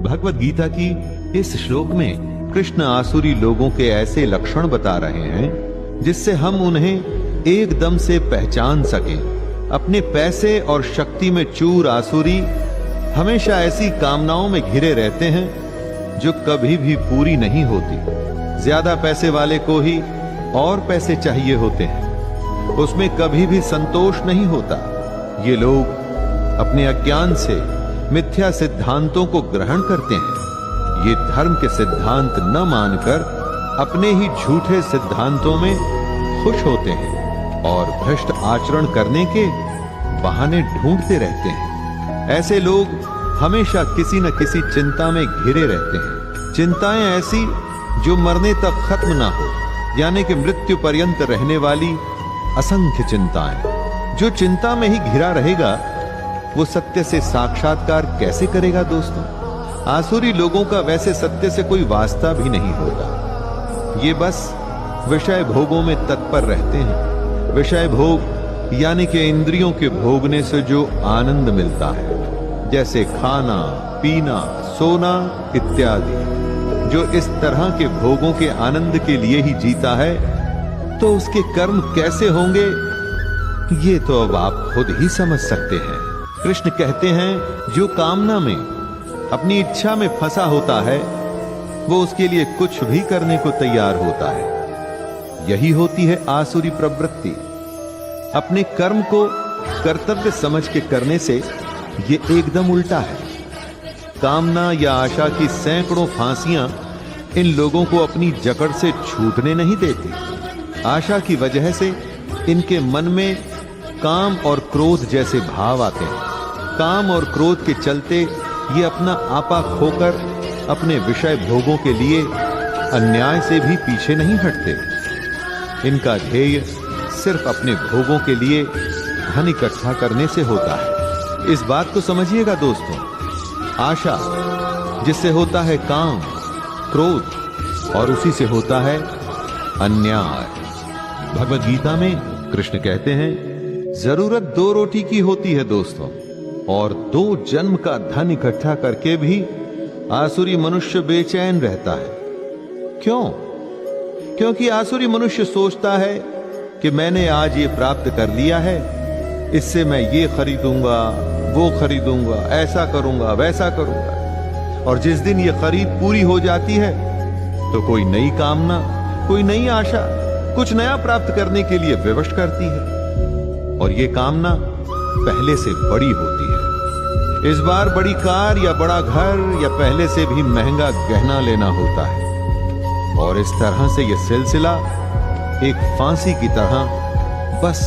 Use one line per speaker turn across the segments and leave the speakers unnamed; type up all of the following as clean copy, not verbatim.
भगवद गीता की इस श्लोक में कृष्ण आसुरी लोगों के ऐसे लक्षण बता रहे हैं जिससे हम उन्हें एकदम से पहचान सकें। अपने पैसे और शक्ति में चूर आसुरी हमेशा ऐसी कामनाओं में घिरे रहते हैं जो कभी भी पूरी नहीं होती। ज्यादा पैसे वाले को ही और पैसे चाहिए होते हैं, उसमें कभी भी संतोष नहीं होता। ये लोग अपने अज्ञान से मिथ्या सिद्धांतों को ग्रहण करते हैं। ये धर्म के सिद्धांत न मानकर अपने ही झूठे सिद्धांतों में खुश होते हैं और भ्रष्ट आचरण करने के बहाने ढूंढते रहते हैं। ऐसे लोग हमेशा किसी न किसी चिंता में घिरे रहते हैं। चिंताएं ऐसी जो मरने तक खत्म ना हो, यानी कि मृत्यु पर्यंत रहने वाली असंख्य चिंताएं। जो चिंता में ही घिरा रहेगा वो सत्य से साक्षात्कार कैसे करेगा दोस्तों? आसुरी लोगों का वैसे सत्य से कोई वास्ता भी नहीं होता। ये बस विषय भोगों में तत्पर रहते हैं। विषय भोग यानी कि इंद्रियों के भोगने से जो आनंद मिलता है, जैसे खाना, पीना, सोना इत्यादि। जो इस तरह के भोगों के आनंद के लिए ही जीता है, तो उसके कर्म कैसे होंगे ये तो अब आप खुद ही समझ सकते हैं। कृष्ण कहते हैं जो कामना में, अपनी इच्छा में फंसा होता है, वो उसके लिए कुछ भी करने को तैयार होता है। यही होती है आसुरी प्रवृत्ति। अपने कर्म को कर्तव्य समझ के करने से ये एकदम उल्टा है। कामना या आशा की सैकड़ों फांसियां इन लोगों को अपनी जकड़ से छूटने नहीं देती। आशा की वजह से इनके मन में काम और क्रोध जैसे भाव आते हैं। काम और क्रोध के चलते ये अपना आपा खोकर अपने विषय भोगों के लिए अन्याय से भी पीछे नहीं हटते। इनका ध्येय सिर्फ अपने भोगों के लिए धन इकट्ठा करने से होता है। इस बात को समझिएगा दोस्तों। आशा जिससे होता है काम, क्रोध, और उसी से होता है अन्याय। भगवद गीता में कृष्ण कहते हैं जरूरत 2 रोटी की होती है दोस्तों, और 2 जन्म का धन इकट्ठा करके भी आसुरी मनुष्य बेचैन रहता है। क्यों? क्योंकि आसुरी मनुष्य सोचता है कि मैंने आज ये प्राप्त कर लिया है, इससे मैं ये खरीदूंगा, वो खरीदूंगा, ऐसा करूंगा, वैसा करूंगा। और जिस दिन ये खरीद पूरी हो जाती है तो कोई नई कामना, कोई नई आशा, कुछ नया प्राप्त करने के लिए विवश करती है, और ये कामना पहले से बड़ी होती है। इस बार बड़ी कार या बड़ा घर या पहले से भी महंगा गहना लेना होता है, और इस तरह से यह सिलसिला एक फांसी की तरह बस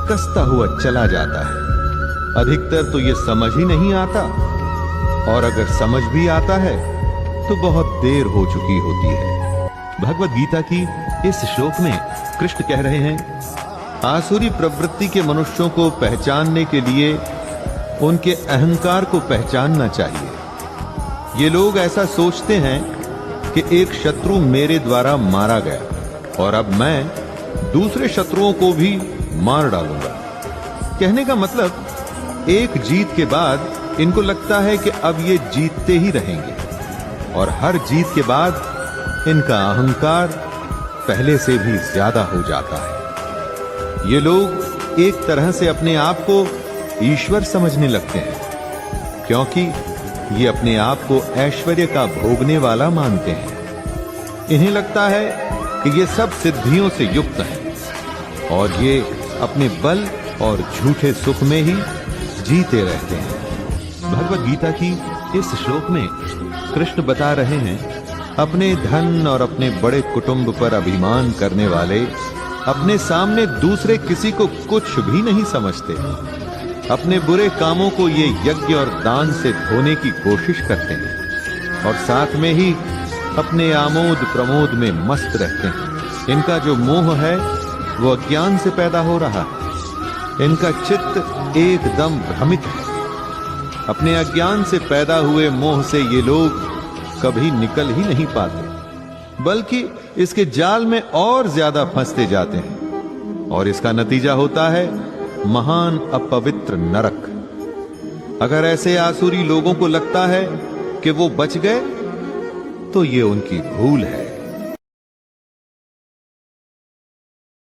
कसता हुआ चला जाता है। अधिकतर तो यह समझ ही नहीं आता, और अगर समझ भी आता है तो बहुत देर हो चुकी होती है। भगवद गीता की इस श्लोक में कृष्ण कह रहे हैं आसुरी प्रवृत्ति के मनुष्यों को पहचानने के लिए उनके अहंकार को पहचानना चाहिए। ये लोग ऐसा सोचते हैं कि एक शत्रु मेरे द्वारा मारा गया और अब मैं दूसरे शत्रुओं को भी मार डालूंगा। कहने का मतलब एक जीत के बाद इनको लगता है कि अब ये जीतते ही रहेंगे, और हर जीत के बाद इनका अहंकार पहले से भी ज्यादा हो जाता है। ये लोग एक तरह से अपने आप को ईश्वर समझने लगते हैं, क्योंकि ये अपने आप को ऐश्वर्य का भोगने वाला मानते हैं। इन्हें लगता है कि ये सब सिद्धियों से युक्त हैं, और ये अपने बल और झूठे सुख में ही जीते रहते हैं। भगवद गीता की इस श्लोक में कृष्ण बता रहे हैं अपने धन और अपने बड़े कुटुंब पर अभिमान करने वाले अपने सामने दूसरे किसी को कुछ भी नहीं समझते। अपने बुरे कामों को ये यज्ञ और दान से धोने की कोशिश करते हैं, और साथ में ही अपने आमोद प्रमोद में मस्त रहते हैं। इनका जो मोह है वो अज्ञान से पैदा हो रहा है। इनका चित्त एकदम भ्रमित है। अपने अज्ञान से पैदा हुए मोह से ये लोग कभी निकल ही नहीं पाते, बल्कि इसके जाल में और ज्यादा फंसते जाते हैं, और इसका नतीजा होता है महान अपवित्र नरक। अगर ऐसे आसुरी लोगों को लगता है कि वो बच गए तो ये उनकी भूल है।